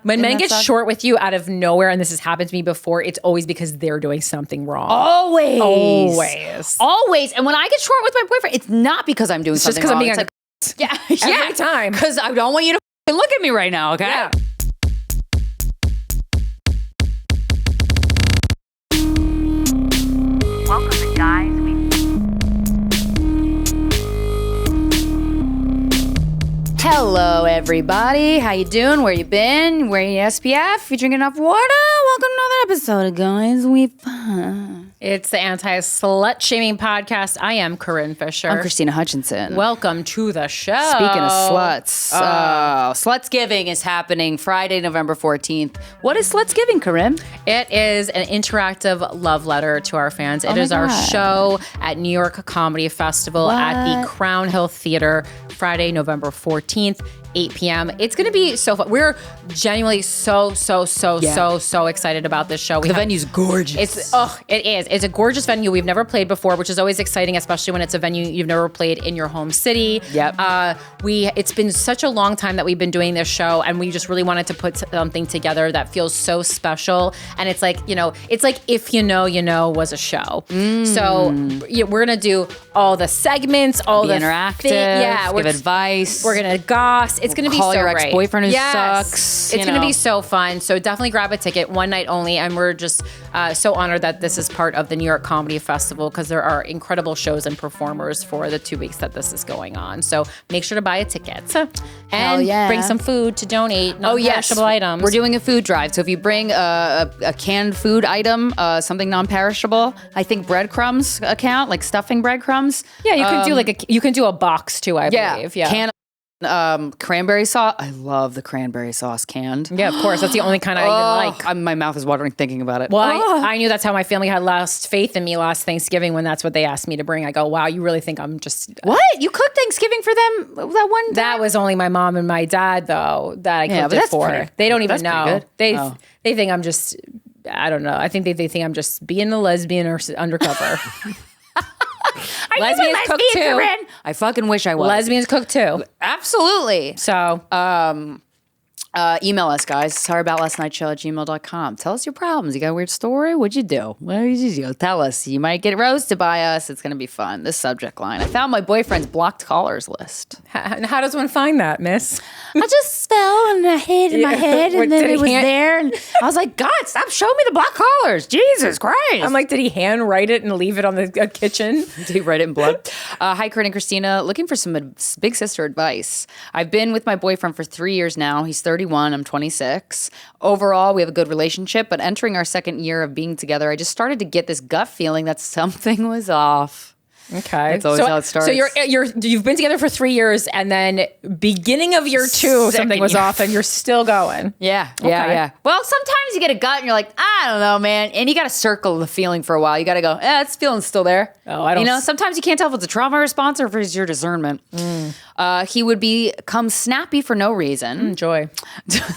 When men get short with you out of nowhere, and this has happened to me before, it's always because they're doing something wrong. Always. And when I get short with my boyfriend, it's not because I'm doing something wrong. It's just because I'm being every time. Because I don't want you to look at me right now, okay? Yeah. Welcome to Guys We... Hello, everybody. How you doing? Where you been? Wearing your SPF? You drinking enough water? Welcome to another episode of Guys We Fun. It's the anti-slut shaming podcast. I am Corinne Fisher. I'm Krystyna Hutchinson. Welcome to the show. Speaking of sluts, Slutsgiving is happening Friday, November 14th. What is Slutsgiving, Corinne? It is an interactive love letter to our fans. It is our show at New York Comedy Festival at the Crown Hill Theater, Friday, November 14th. 8 p.m. It's going to be so fun. We're genuinely so excited about this show. The venue's gorgeous. It is. It's a gorgeous venue. We've never played before, which is always exciting, especially when it's a venue you've never played in your home city. Yep. It's been such a long time that we've been doing this show, and we just really wanted to put something together that feels so special. And it's like, it's like If You Know was a show. So we're going to do all the segments, all the interactive, give advice. We're going to goss. It's going to be so great. Call your great. ex-boyfriend who sucks. It's going to be so fun. So definitely grab a ticket, one night only. And we're just so honored that this is part of the New York Comedy Festival because there are incredible shows and performers for the 2 weeks that this is going on. So make sure to buy a ticket. And bring some food to donate non-perishable items. We're doing a food drive. So if you bring a canned food item, something non-perishable, I think breadcrumbs count, like stuffing breadcrumbs. Yeah, you can do a box too, I believe. Yeah. Can cranberry sauce. I love the cranberry sauce canned. Yeah, of course. That's the only kind I even like. My mouth is watering thinking about it. Well, I knew that's how my family had lost faith in me last Thanksgiving when that's what they asked me to bring. I go, wow, you really think I'm just... What? You cooked Thanksgiving for them that one day? That was only my mom and my dad, though, that I cooked it for. They don't even know. They think I'm just... I don't know. I think they think I'm just being a lesbian or undercover. Lesbians cook too. Corinne? I fucking wish I was. Lesbians cook too. Absolutely. So, email us, guys. sorryboutlastnightshow@gmail.com. Tell us your problems. You got a weird story? What'd you do? What did you do? Tell us. You might get roasted by us. It's going to be fun. This subject line. I found my boyfriend's blocked callers list. How does one find that, miss? I just fell and I hid in my head and then it was there. And I was like, God, stop showing me the blocked callers. Jesus Christ. I'm like, did he handwrite it and leave it on the kitchen? Did he write it in blood? Hi, Corinne and Krystyna. Looking for some big sister advice. I've been with my boyfriend for 3 years now. He's 31. I'm 26. Overall, we have a good relationship, but entering our second year of being together, I just started to get this gut feeling that something was off. Okay. That's always how it starts. So you've been together for 3 years, and then beginning of year two, something was off, and you're still going. Yeah. Well, sometimes you get a gut, and you're like, I don't know, man. And you got to circle the feeling for a while. You got to go, this feeling's still there. Oh, I don't. Sometimes you can't tell if it's a trauma response or if it's your discernment. He would become snappy for no reason. Joy.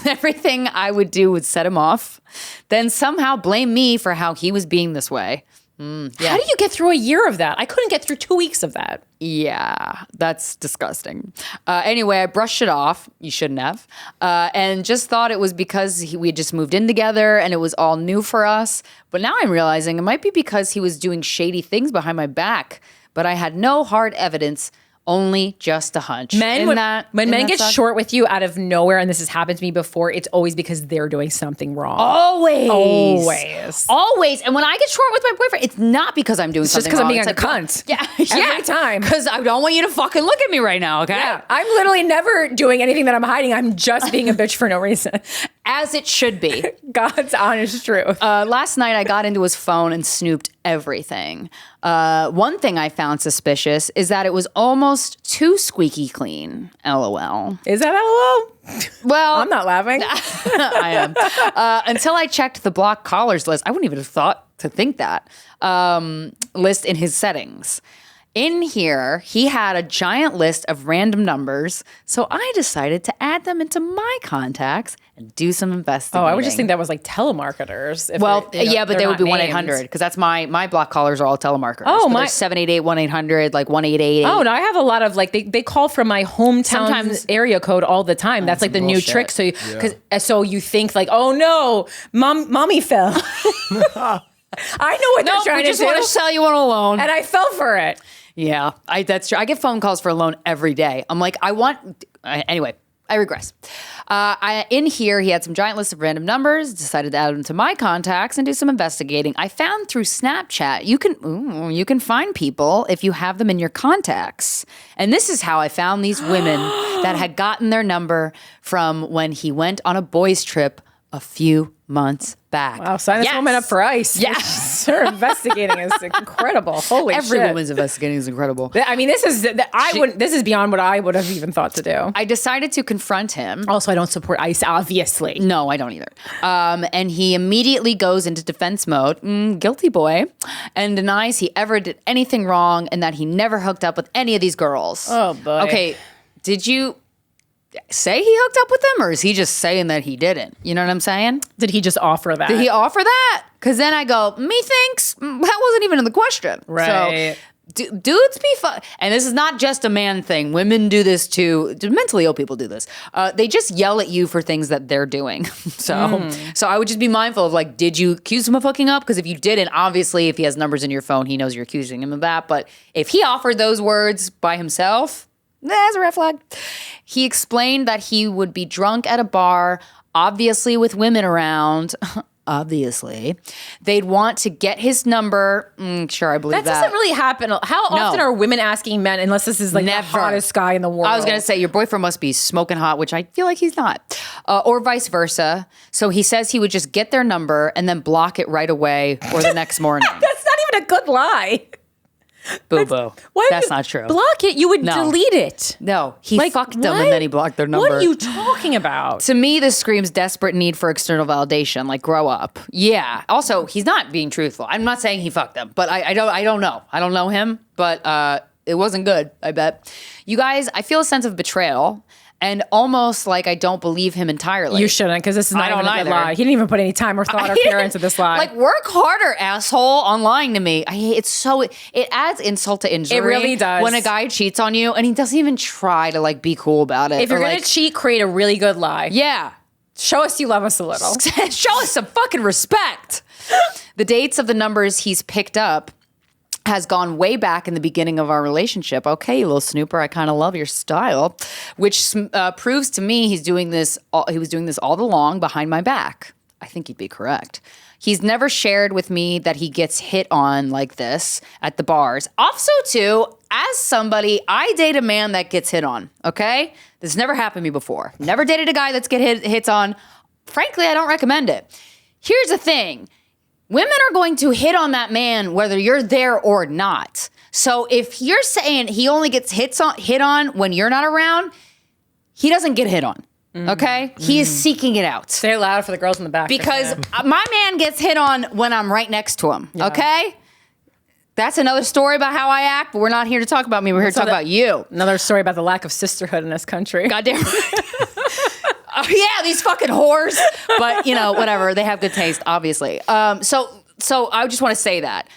Everything I would do would set him off. Then somehow blame me for how he was being this way. How do you get through a year of that? I couldn't get through 2 weeks of that. Yeah, that's disgusting. Anyway, I brushed it off. You shouldn't have. And just thought it was because we had just moved in together and it was all new for us. But now I'm realizing it might be because he was doing shady things behind my back. But I had no hard evidence. Only just a hunch. When men get short with you out of nowhere, and this has happened to me before, it's always because they're doing something wrong. Always. And when I get short with my boyfriend, it's not because I'm doing something wrong. It's just because I'm being a cunt. Yeah. Every time. Because I don't want you to fucking look at me right now, okay? Yeah. I'm literally never doing anything that I'm hiding. I'm just being a bitch for no reason. As it should be. God's honest truth. Last night, I got into his phone and snooped everything. One thing I found suspicious is that it was almost too squeaky clean. LOL. Is that LOL? Well, I'm not laughing. I am. Until I checked the block callers list, I wouldn't even have thought to think that list in his settings. In here, he had a giant list of random numbers, so I decided to add them into my contacts and do some investigating. Oh, I would just think that was like telemarketers. But they would be 1-800 because that's my block callers are all telemarketers. Oh, my 788-1-800, like 1-888. Oh, no, I have a lot of like they call from my hometown area code all the time. That's like the new trick. So you think like, oh no, mommy fell. I know what they're trying to do. We just want to sell you on a loan, and I fell for it. Yeah, that's true. I get phone calls for a loan every day. I'm like, anyway, I regress. In here, he had some giant list of random numbers, decided to add them to my contacts and do some investigating. I found through Snapchat, you can find people if you have them in your contacts. And this is how I found these women that had gotten their number from when he went on a boys' trip a few months back. Wow, sign this woman up for ICE. Yes. Her investigating is incredible. Holy shit. Every woman's investigating is incredible. I mean, this is beyond what I would have even thought to do. I decided to confront him. Also, I don't support ICE, obviously. No, I don't either. And he immediately goes into defense mode, guilty boy, and denies he ever did anything wrong and that he never hooked up with any of these girls. Oh, boy. Okay, did you say he hooked up with them, or is he just saying that he didn't? You know what I'm saying? Did he just offer that? Did he offer that? Because then I go, methinks that wasn't even in the question. Right. So dudes be fun. And this is not just a man thing. Women do this too. Mentally ill people do this. They just yell at you for things that they're doing. So I would just be mindful of like, did you accuse him of hooking up? Because if you didn't, obviously, if he has numbers in your phone, he knows you're accusing him of that. But if he offered those words by himself, that's a red flag. He explained that he would be drunk at a bar, obviously with women around. Obviously. They'd want to get his number. Sure, I believe that. That doesn't really happen. How often are women asking men, unless this is like the hottest guy in the world? I was going to say, your boyfriend must be smoking hot, which I feel like he's not. Or vice versa. So he says he would just get their number and then block it right away or the next morning. That's not even a good lie. Boo-boo. That's not true. Block it. You would delete it. No, he fucked them and then he blocked their number. What are you talking about? To me, this screams desperate need for external validation. Like, grow up. Yeah. Also, he's not being truthful. I'm not saying he fucked them, but I don't know. I don't know him, but it wasn't good, I bet. You guys, I feel a sense of betrayal. And almost like I don't believe him entirely. You shouldn't, because this is not even a good lie. He didn't even put any time or thought or care into this lie. Like, work harder, asshole, on lying to me. It adds insult to injury. It really does. When a guy cheats on you and he doesn't even try to like be cool about it. If you're going to cheat, create a really good lie. Yeah. Show us you love us a little. Show us some fucking respect. The dates of the numbers he's picked up has gone way back in the beginning of our relationship. Okay, little snooper, I kind of love your style, which proves to me he was doing this all along behind my back. I think he'd be correct. He's never shared with me that he gets hit on like this at the bars. Also, too, as somebody, I date a man that gets hit on, okay? This never happened to me before. Never dated a guy that's hits on. Frankly, I don't recommend it. Here's the thing. Women are going to hit on that man whether you're there or not. So if you're saying he only gets hit on when you're not around, he doesn't get hit on. Okay? He is seeking it out. Say it loud for the girls in the back. Because my man gets hit on when I'm right next to him. Yeah. Okay? That's another story about how I act, but we're not here to talk about me. We're here to talk about you. Another story about the lack of sisterhood in this country. Goddamn right. Oh, yeah, these fucking whores. But, whatever. They have good taste, obviously. So I just want to say that.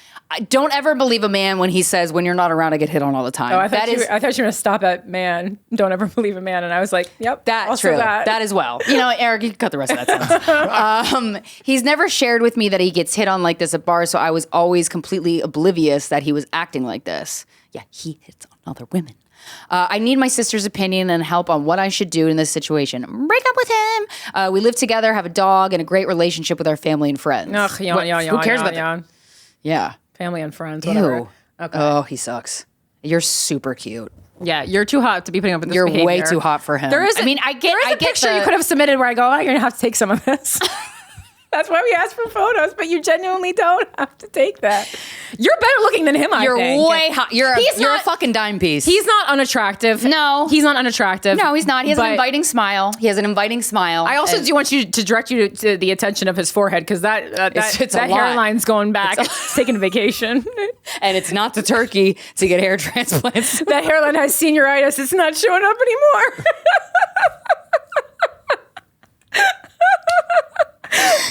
Don't ever believe a man when he says, when you're not around, I get hit on all the time. Oh, I thought you were going to stop at man. Don't ever believe a man. And I was like, yep. That's true. That as well. Eric, you can cut the rest of that sentence. He's never shared with me that he gets hit on like this at bars, so I was always completely oblivious that he was acting like this. Yeah, he hits on other women. I need my sister's opinion and help on what I should do in this situation. Break up with him. We live together, have a dog, and a great relationship with our family and friends. Ugh, who cares about that? Yeah. Family and friends, whatever. Ew. Okay. Oh, he sucks. You're super cute. Yeah, you're too hot to be putting up with this behavior. You're way too hot for him. There is a picture you could have submitted where I go, oh, you're going to have to take some of this. That's why we ask for photos, but you genuinely don't have to take that. You're better looking than him, I You're think. way hot. You're a fucking dime piece. He's not unattractive. No. He's not unattractive. No, he's not. He has an But inviting smile. I also do want you to direct you to the attention of his forehead, because that It's a lot. hairline's going back. It's taking a vacation. And it's not to Turkey to get hair transplants. That hairline has senioritis. It's not showing up anymore.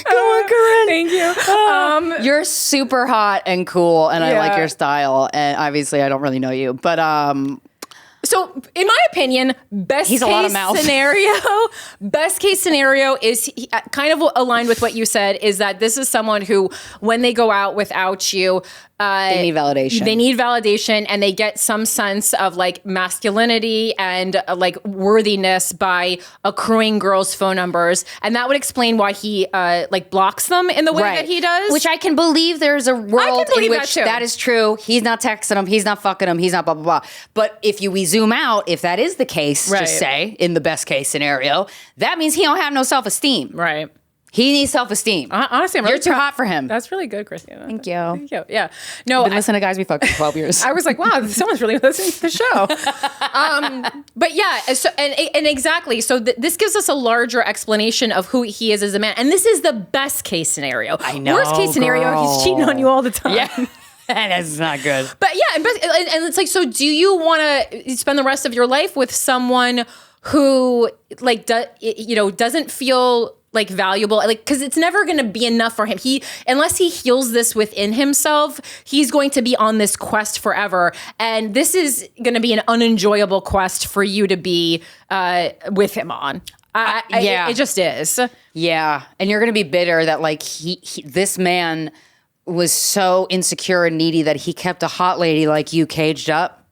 Come on, Corinne. Thank you. You're super hot and cool, and I like Yeah. your style. And obviously, I don't really know you, but So, in my opinion, best He's a lot of case mouth. scenario is kind of aligned with what you said, is that this is someone who, when they go out without you, they need validation. They need validation, and they get some sense of like masculinity and like worthiness by accruing girls' phone numbers, and that would explain why he like blocks them in the way that he does. Which I can believe there's a world in believe that which too. that is true. He's not texting him. He's not fucking him. He's not blah, blah, blah. But if we zoom out, if that is the case, Right. just say, in the best case scenario, that means he don't have no self-esteem. Right. He needs self-esteem. Honestly, I'm You're really too hot for him. That's really good, Krystyna. Thank you. Thank you. Yeah. No, Been listening to guys we fucked for 12 years. I was like, wow, someone's really listening to the show. But yeah, so and exactly. So this gives us a larger explanation of who he is as a man, and this is the best case scenario. I know, Worst case scenario, girl. he's cheating on you all the time. Yeah. That's not good. But yeah, and it's like, so do you want to spend the rest of your life with someone who like doesn't feel like valuable, like, because it's never going to be enough for him. Unless he heals this within himself, he's going to be on this quest forever, and this is going to be an unenjoyable quest for you to be with him on. It just is. Yeah, and you're gonna be bitter that like this man was so insecure and needy that he kept a hot lady like you caged up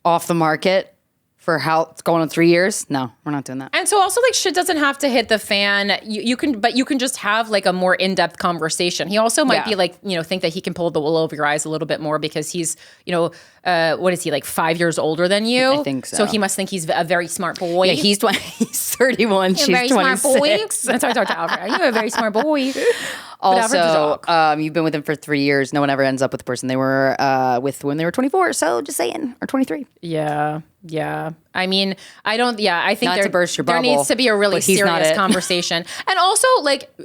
off the market for how it's going on 3 years. No, we're not doing that. And so also, like, shit doesn't have to hit the fan. You can just have like a more in-depth conversation. He also might be like, think that he can pull the wool over your eyes a little bit more because he's, what is he, like 5 years older than you? I think so. So he must think he's a very smart boy. Yeah, he's 31. You're She's a very 26. smart boy. That's how I talk to Alfred. You're a very smart boy. Also, you've been with him for 3 years. No one ever ends up with the person they were with when they were 24. So just saying, or 23. Yeah. I mean, I don't. Yeah, I think Not to burst your there bubble, needs to be a really but he's not serious it. conversation, and also like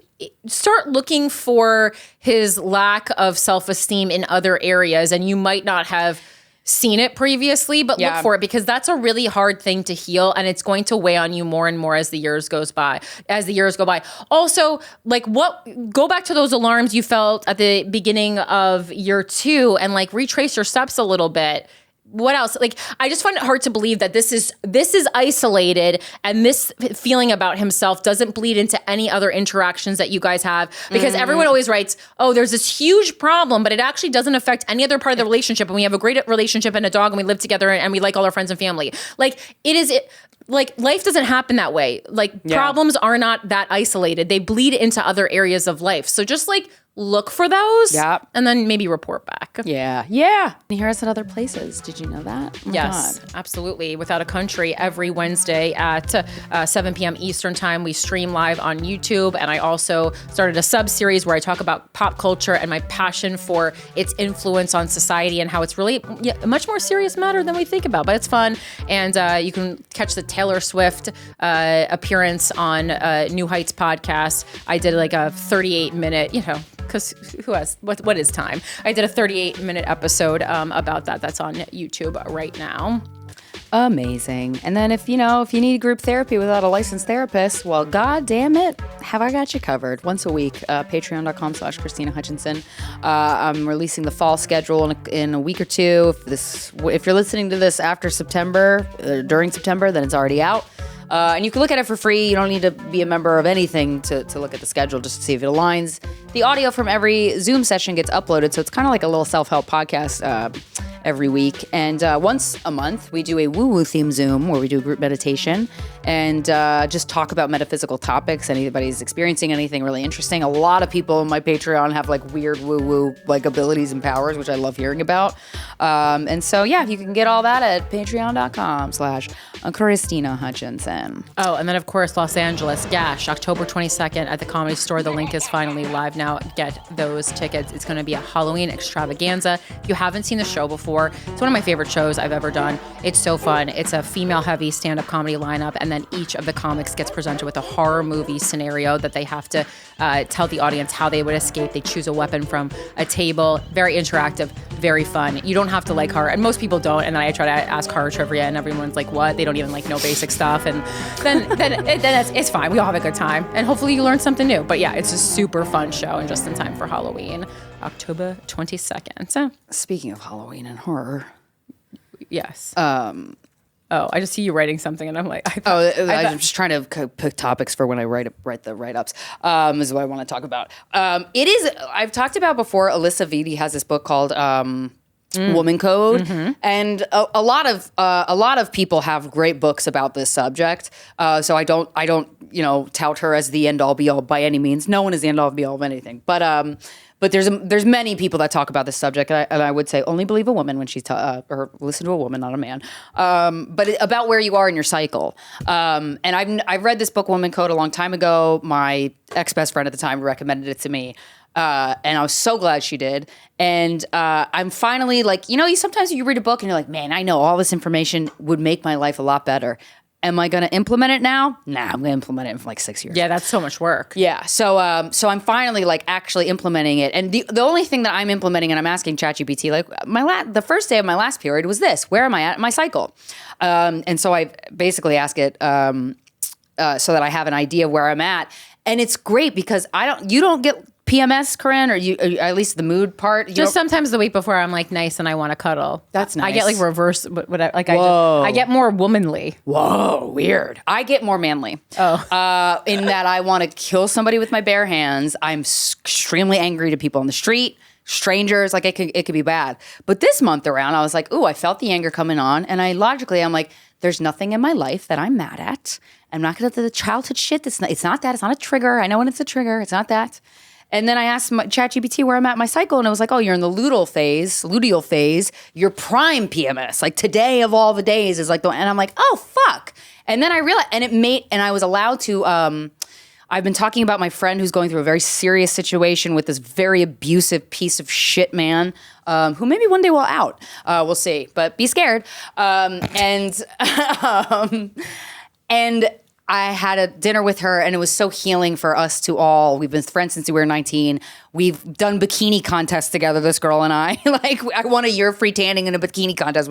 start looking for his lack of self-esteem in other areas, and you might not have seen it previously, but look for it, because that's a really hard thing to heal, and it's going to weigh on you more and more as the years go by. Also, like, go back to those alarms you felt at the beginning of year 2 and like retrace your steps a little bit. What else? Like, I just find it hard to believe that this is isolated, and this feeling about himself doesn't bleed into any other interactions that you guys have, because everyone always writes, oh, there's this huge problem, but it actually doesn't affect any other part of the relationship, and we have a great relationship and a dog, and we live together, and we like all our friends and family. Like, like, life doesn't happen that way. Like, problems are not that isolated. They bleed into other areas of life. So just like look for those and then maybe report back. Yeah. And hear us at other places. Did you know that? Oh my Yes, God. absolutely. Without a Country every Wednesday at 7 p.m. Eastern time. We stream live on YouTube. And I also started a sub-series where I talk about pop culture and my passion for its influence on society and how it's really a much more serious matter than we think about. But it's fun. And you can catch the Taylor Swift appearance on New Heights podcast. I did like a 38-minute, because who has, what is time? I did a 38-minute episode about that. That's on YouTube right now. Amazing. And then if you need group therapy without a licensed therapist, well, God damn it, have I got you covered. Once a week, patreon.com/Krystyna Hutchinson. I'm releasing the fall schedule in a week or two. If you're listening to this after September, during September, then it's already out. And you can look at it for free. You don't need to be a member of anything to look at the schedule just to see if it aligns. The audio from every Zoom session gets uploaded, so it's kind of like a little self-help podcast every week. And once a month, we do a woo-woo theme Zoom where we do group meditation and just talk about metaphysical topics. Anybody's experiencing anything really interesting. A lot of people on my Patreon have like weird woo-woo like abilities and powers, which I love hearing about. And so, yeah, you can get all that at patreon.com/ Krystyna Hutchinson. Oh, and then of course, Los Angeles, Gash, October 22nd at the Comedy Store. The link is finally live now. Get those tickets. It's going to be a Halloween extravaganza. If you haven't seen the show before, it's one of my favorite shows I've ever done. It's so fun. It's a female-heavy stand-up comedy lineup, and then each of the comics gets presented with a horror movie scenario that they have to tell the audience how they would escape. They choose a weapon from a table. Very interactive, very fun. You don't have to like horror, and most people don't. And then I try to ask horror trivia, and everyone's like, "What?" They don't even know basic stuff, and then it's fine. We all have a good time, and hopefully you learn something new. But yeah, it's a super fun show, and just in time for Halloween, October 22nd. So speaking of Halloween and horror, yes. Oh, I just see you writing something, and I'm like, I'm just trying to pick topics for when I write the write-ups. Is what I want to talk about. I've talked about before. Alyssa Vitti has this book called Woman Code, and a lot of people have great books about this subject. So I don't tout her as the end all be all by any means. No one is the end all be all of anything, but there's many people that talk about this subject, and I would say only believe a woman when she's or listen to a woman, not a man. But about where you are in your cycle. And I've read this book, Woman Code, a long time ago. My ex-best friend at the time recommended it to me. And I was so glad she did. And I'm finally sometimes you read a book and you're like, man, I know all this information would make my life a lot better. Am I going to implement it now? Nah, I'm going to implement it in 6 years. Yeah, that's so much work. Yeah. So I'm finally actually implementing it. And the only thing that I'm implementing, and I'm asking ChatGPT, the first day of my last period was this: where am I at in my cycle? And so I basically ask it so that I have an idea of where I'm at. And it's great because you don't get PMS, Corinne, or at least the mood part. Just sometimes the week before, I'm nice and I want to cuddle. That's nice. I get reverse, I get more womanly. Whoa, weird. I get more manly. Oh, in that I want to kill somebody with my bare hands. I'm extremely angry to people on the street, strangers. It could be bad. But this month around, I was like, ooh, I felt the anger coming on, and I'm like, there's nothing in my life that I'm mad at. I'm not going to do the childhood shit. It's not that. It's not a trigger. I know when it's a trigger. It's not that. And then I asked ChatGPT where I'm at in my cycle, and it was like, oh, you're in the luteal phase, your prime PMS. Today of all the days is and I'm like, oh, fuck. And then I realized, and I was allowed to, I've been talking about my friend who's going through a very serious situation with this very abusive piece of shit man, who maybe one day will out. We'll see, but be scared. And I had a dinner with her, and it was so healing for us to all. We've been friends since we were 19. We've done bikini contests together, this girl and I. I won a year free tanning in a bikini contest.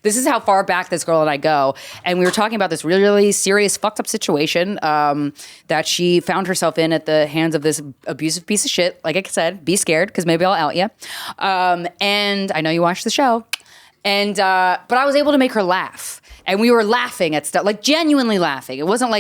This is how far back this girl and I go. And we were talking about this really, really serious, fucked up situation that she found herself in at the hands of this abusive piece of shit. Like I said, be scared, because maybe I'll out you. And I know you watched the show. And but I was able to make her laugh. And we were laughing at stuff, genuinely laughing. It wasn't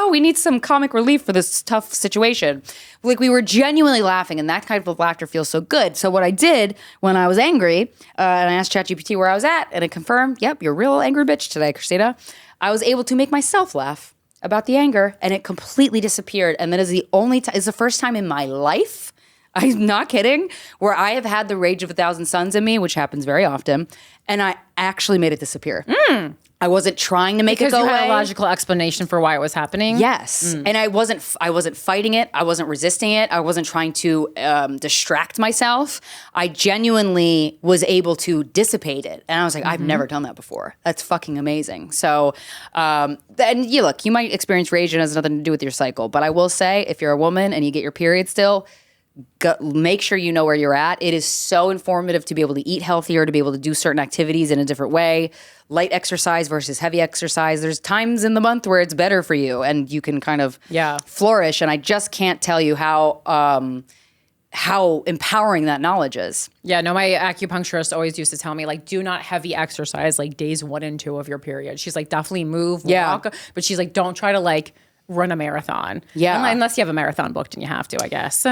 we need some comic relief for this tough situation. We were genuinely laughing, and that kind of laughter feels so good. So what I did when I was angry, and I asked ChatGPT where I was at, and it confirmed, yep, you're a real angry bitch today, Krystyna. I was able to make myself laugh about the anger, and it completely disappeared. And that is it's the first time in my life, I'm not kidding, where I have had the rage of 1,000 suns in me, which happens very often, and I actually made it disappear. I wasn't trying to make it go away. Because you had a logical explanation for why it was happening? Yes. And I wasn't fighting it. I wasn't resisting it. I wasn't trying to distract myself. I genuinely was able to dissipate it. And I was like, I've never done that before. That's fucking amazing. So, and you might experience rage and it has nothing to do with your cycle. But I will say, if you're a woman and you get your period still, make sure you know where you're at. It is so informative to be able to eat healthier, to be able to do certain activities in a different way. Light exercise versus heavy exercise. There's times in the month where it's better for you and you can kind of flourish. And I just can't tell you how empowering that knowledge is. Yeah, no, my acupuncturist always used to tell me, do not heavy exercise days 1 and 2 of your period. She's definitely move, walk, but she's don't try to run a marathon. Yeah. Unless you have a marathon booked and you have to, I guess.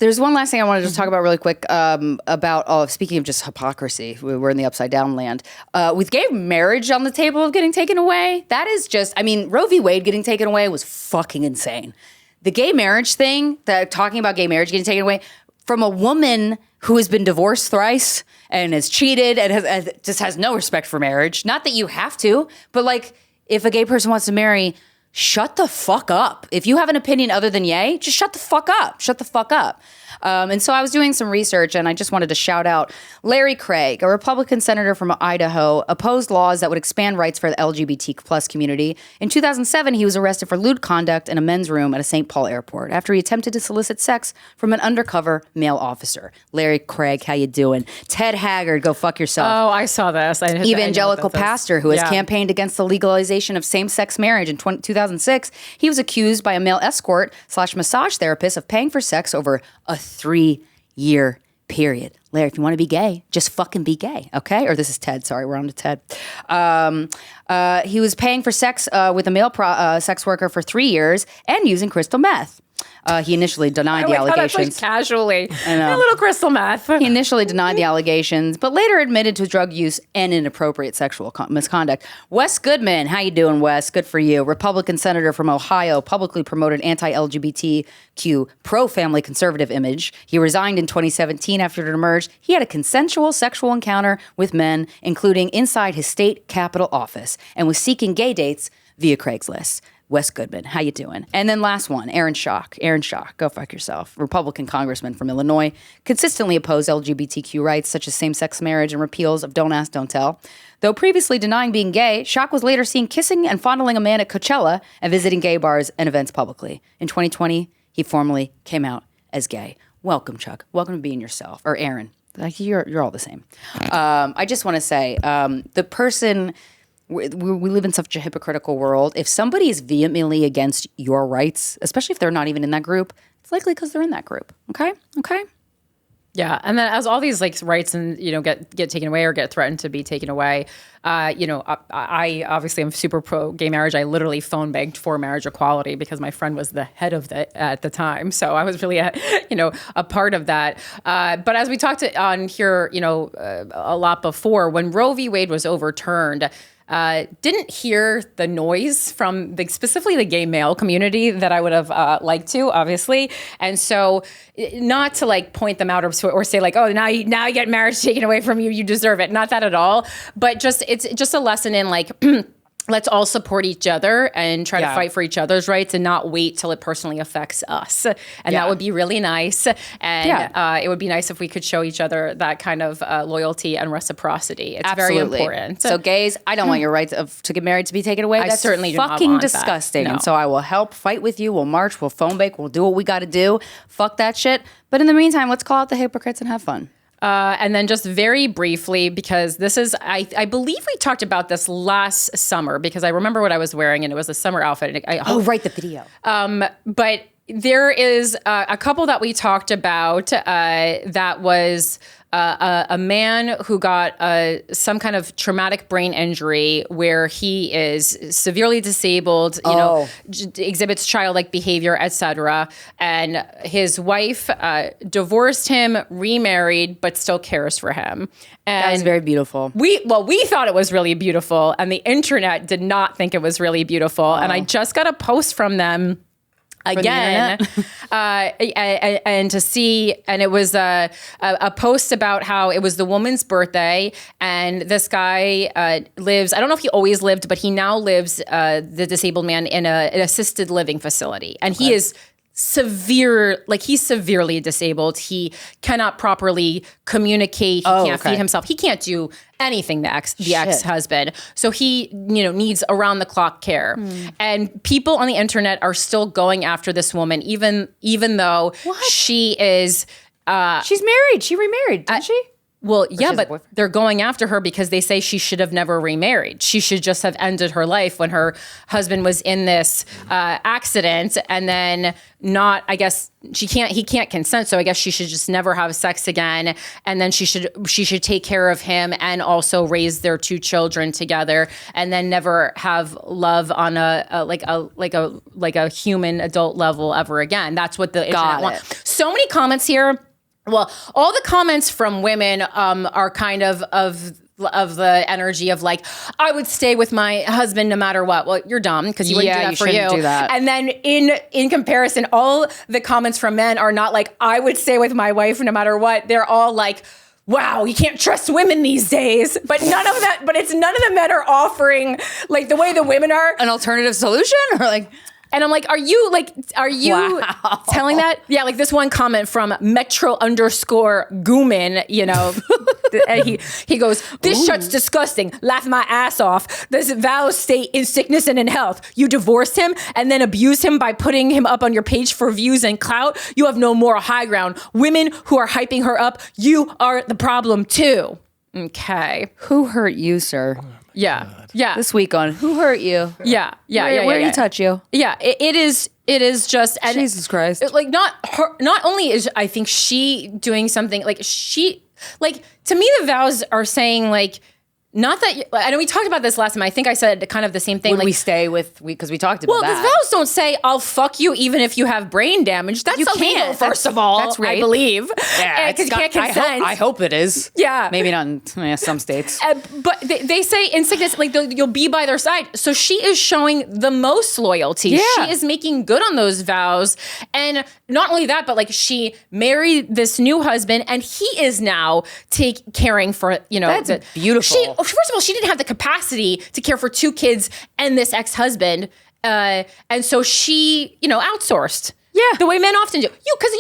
There's one last thing I want to just talk about really quick about speaking of just hypocrisy. We're in the upside down land. With gay marriage on the table of getting taken away, that is just, Roe v. Wade getting taken away was fucking insane. The gay marriage thing, talking about gay marriage getting taken away, from a woman who has been divorced thrice and has cheated and just has no respect for marriage. Not that you have to, but like if a gay person wants to marry, shut the fuck up. If you have an opinion other than yay, just shut the fuck up. Shut the fuck up. And so I was doing some research and I just wanted to shout out Larry Craig, a Republican senator from Idaho, opposed laws that would expand rights for the LGBT plus community. In 2007, he was arrested for lewd conduct in a men's room at a St. Paul airport after he attempted to solicit sex from an undercover male officer. Larry Craig, how you doing? Ted Haggard, go fuck yourself. Oh, I saw this. Evangelical pastor who has campaigned against the legalization of same-sex marriage in 2006. He was accused by a male escort / massage therapist of paying for sex over a 3-year period. Larry, if you want to be gay, just fucking be gay, okay? Or this is Ted. Sorry, we're on to Ted. He was paying for sex with a male sex worker for 3 years and using crystal meth. He initially denied the allegations. Casually. I know. A little crystal meth. He initially denied the allegations, but later admitted to drug use and inappropriate sexual misconduct. Wes Goodman, how you doing, Wes? Good for you. Republican senator from Ohio, publicly promoted anti-LGBTQ, pro-family conservative image. He resigned in 2017 after it emerged he had a consensual sexual encounter with men, including inside his state capitol office, and was seeking gay dates via Craigslist. Wes Goodman, how you doing? And then last one, Aaron Schock. Aaron Schock, go fuck yourself. Republican congressman from Illinois, consistently opposed LGBTQ rights such as same-sex marriage and repeals of Don't Ask, Don't Tell. Though previously denying being gay, Schock was later seen kissing and fondling a man at Coachella and visiting gay bars and events publicly. In 2020, he formally came out as gay. Welcome, Chuck. Welcome to being yourself. Or Aaron. Like you're all the same. I just want to say, the person... We live in such a hypocritical world. If somebody is vehemently against your rights, especially if they're not even in that group, it's likely because they're in that group. Okay? Yeah, and then as all these like rights and get taken away or get threatened to be taken away, I obviously am super pro gay marriage. I literally phone begged for marriage equality because my friend was the head of it at the time, so I was really a part of that. But as we talked on here, a lot before, when Roe v. Wade was overturned. Didn't hear the noise from specifically the gay male community that I would have liked to, obviously. And so not to like point them out or say like, oh, now you get marriage taken away from you, you deserve it. Not that at all. But it's just a lesson in like, let's all support each other and try to fight for each other's rights and not wait till it personally affects us. And that would be really nice. And it would be nice if we could show each other that kind of loyalty and reciprocity. It's very important. So gays, I don't want your right to get married to be taken away. That's certainly do fucking not want disgusting. That. No. And so I will help fight with you. We'll march, we'll phone bake, we'll do what we got to do. Fuck that shit. But in the meantime, let's call out the hypocrites and have fun. And then just very briefly, because this is, I believe we talked about this last summer because I remember what I was wearing and it was a summer outfit. Right, the video. But there is a couple that we talked about that was a man who got some kind of traumatic brain injury where he is severely disabled, exhibits childlike behavior, etc. And his wife divorced him, remarried, but still cares for him. And that was very beautiful. We thought it was really beautiful, and the internet did not think it was really beautiful. And I just got a post from them again, and to see, and it was a post about how it was the woman's birthday, and this guy lives, I don't know if he always lived, but he now lives, the disabled man, in an assisted living facility. And he is he's severely disabled. He cannot properly communicate. He can't feed himself. He can't do anything, the ex-husband. So he, needs around the clock care. And people on the internet are still going after this woman, even though she is, she's married. She remarried, didn't she? Well, yeah, but they're going after her because they say she should have never remarried. She should just have ended her life when her husband was in this accident, and then I guess he can't consent. So I guess she should just never have sex again. And then she should take care of him and also raise their 2 children together, and then never have love on a human adult level ever again. That's what the internet wants. So many comments here. Well, all the comments from women are kind of the energy of like, I would stay with my husband no matter what. Well, you're dumb because you wouldn't do that you for shouldn't you. do that. And then in comparison, all the comments from men are not like, I would stay with my wife no matter what. They're all like, wow, you can't trust women these days. But none of the men are offering like the way the women are. An alternative solution or like. And I'm like, are you telling that? Yeah, like this one comment from Metro_Gooman, you know, he goes, this shit's disgusting. Laugh my ass off. This vows state in sickness and in health. You divorced him and then abused him by putting him up on your page for views and clout. You have no moral high ground. Women who are hyping her up, you are the problem too. Okay. Who hurt you, sir? Yeah. Yeah. This week on Who Hurt You? Yeah. Where did he touch you? Yeah. It is just and Jesus Christ. Like not only is I think she doing something like to me the vows are saying like not that I know we talked about this last time. I think I said kind of the same thing. Would we stay with because we talked about that. Well, the vows don't say I'll fuck you even if you have brain damage. That's illegal, first of all. That's rape. I believe. Yeah, because you can't consent. I hope it is. Yeah, maybe not in some states. But they say in sickness, like you'll be by their side. So she is showing the most loyalty. Yeah. She is making good on those vows, and not only that, but like she married this new husband, and he is now caring for That's beautiful. First of all, she didn't have the capacity to care for 2 kids and this ex-husband. And so she, outsourced. Yeah. The way men often do. Because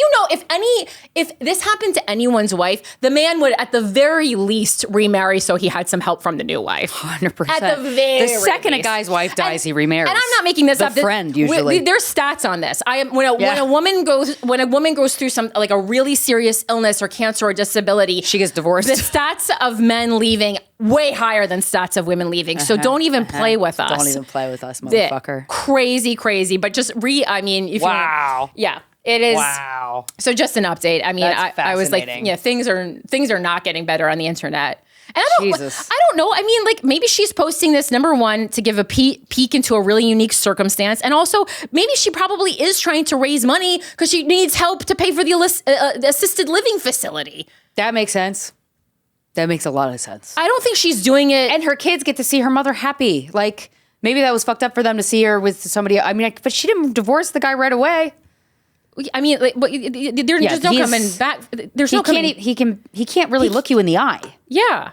if this happened to anyone's wife, the man would at the very least remarry so he had some help from the new wife. 100%. At the very The second least. a guy's wife dies, he remarries. And I'm not making this up. The friend usually. There's stats on this. When a woman goes through some like a really serious illness or cancer or disability, she gets divorced. The stats of men leaving way higher than stats of women leaving. So don't even play with us. Don't even play with us, motherfucker. Crazy. But just wow. Yeah. It is. Wow. So just an update. I mean, I was like, things are not getting better on the internet. And I don't know. I mean, like maybe she's posting this number one to give a peek into a really unique circumstance, and also maybe she probably is trying to raise money because she needs help to pay for the assisted living facility. That makes sense. That makes a lot of sense. I don't think she's doing it, and her kids get to see her mother happy. Like maybe that was fucked up for them to see her with somebody. I mean, but she didn't divorce the guy right away. I mean, like, there's no coming back. There's no coming. He can't really look you in the eye. Yeah.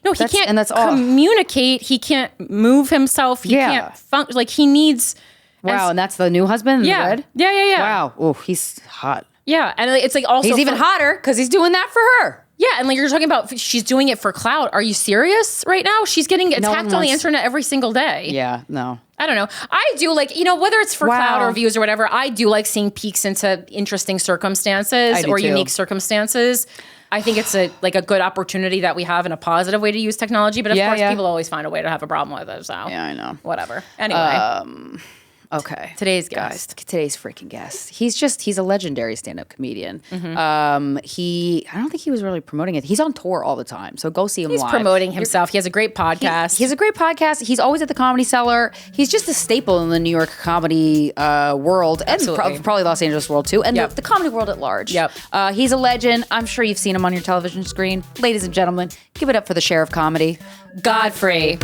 No, he can't. And that's communicate. He can't move himself. He can't function. Like he needs. Wow, and that's the new husband. Yeah. The red? Yeah. Wow. Oh, he's hot. Yeah, and it's like also he's even hotter because he's doing that for her. Yeah, and like you're talking about, she's doing it for clout. Are you serious right now? She's getting attacked on the internet every single day. Yeah, no. I don't know. I do like, whether it's for clout or views or whatever, I do like seeing peeks into interesting circumstances or unique circumstances. I think it's a good opportunity that we have and a positive way to use technology. But of course, people always find a way to have a problem with it. So yeah, I know. Whatever. Anyway. Okay. Today's freaking guest. He's a legendary stand-up comedian. Mm-hmm. I don't think he was really promoting it. He's on tour all the time. So go see him live. He's promoting himself. He has a great podcast. He has a great podcast. He's always at the Comedy Cellar. He's just a staple in the New York comedy world and probably Los Angeles world too. And the comedy world at large. Yep. He's a legend. I'm sure you've seen him on your television screen. Ladies and gentlemen, give it up for the Sheriff of Comedy, Godfrey.